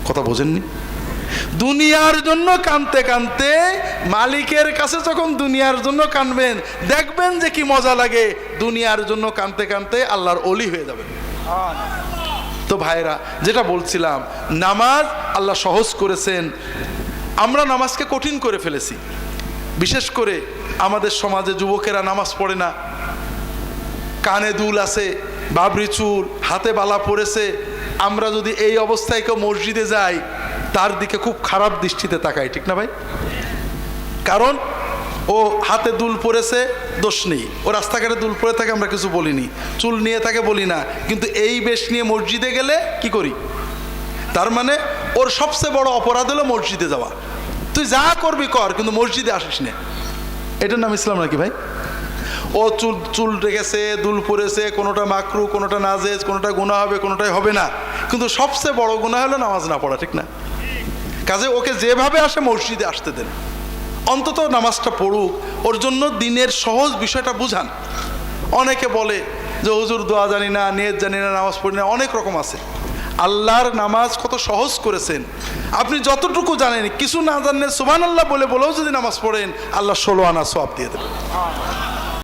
কথা বোঝেননি? দুনিয়ার জন্য কাঁদতে কাঁদতে মালিকের কাছে যখন দুনিয়ার জন্য কাঁদবেন, দেখবেন যে কি মজা লাগে। দুনিয়ার জন্য কাঁদতে কাঁদতে আল্লাহর ওলি হয়ে যাবেন। তো ভাইরা, যেটা বলছিলাম, নামাজ আল্লাহ সহজ করেছেন, আমরা নামাজকে কঠিন করে ফেলেছি। বিশেষ করে আমাদের সমাজে যুবকেরা নামাজ পড়ে না, কানে দুল আছে, বাবরি চুল, হাতে বালা পড়েছে। আমরা যদি এই অবস্থায় কেউ মসজিদে যাই, তার দিকে খুব খারাপ দৃষ্টিতে তাকাই, ঠিক না ভাই? কারণ ও হাতে দুল পরেছে, দোষ নেই। ও রাস্তাঘাটে দুল পরে থাকে, আমরা কিছু বলিনি, চুল নিয়ে থাকে বলি না, কিন্তু এই বেশ নিয়ে মসজিদে গেলে কি করি? তার মানে ওর সবচেয়ে বড় অপরাধ হলো মসজিদে যাওয়া। তুই যা করবি কর, কিন্তু মসজিদে আসিস না। এটার নাম ইসলাম নাকি ভাই? ও চুল রেখেছে, দুল পরেছে, কোনোটা মাকরু, কোনোটা নাজেজ, কোনোটা গুনাহ হবে, কোনোটাই হবে না, কিন্তু সবচেয়ে বড় গুনাহ হলো নামাজ না পড়া, ঠিক না? কাজে ওকে যেভাবে আসে মসজিদে আসতে দেন, অন্তত নামাজটা পড়ুক। ওর জন্য দিনের সহজ বিষয়টা বুঝান। অনেকে বলে যে হুজুর দোয়া জানি না, নিয়ত জানি না, নামাজ পড়ি না, অনেক রকম আছে। আল্লাহর নামাজ কত সহজ করেছেন। আপনি যতটুকু জানেন, কিছু না জানেন, সুবহানাল্লাহ বলেও যদি নামাজ পড়েন, আল্লাহ 16 আনা সওয়াব দিয়ে দেবেন।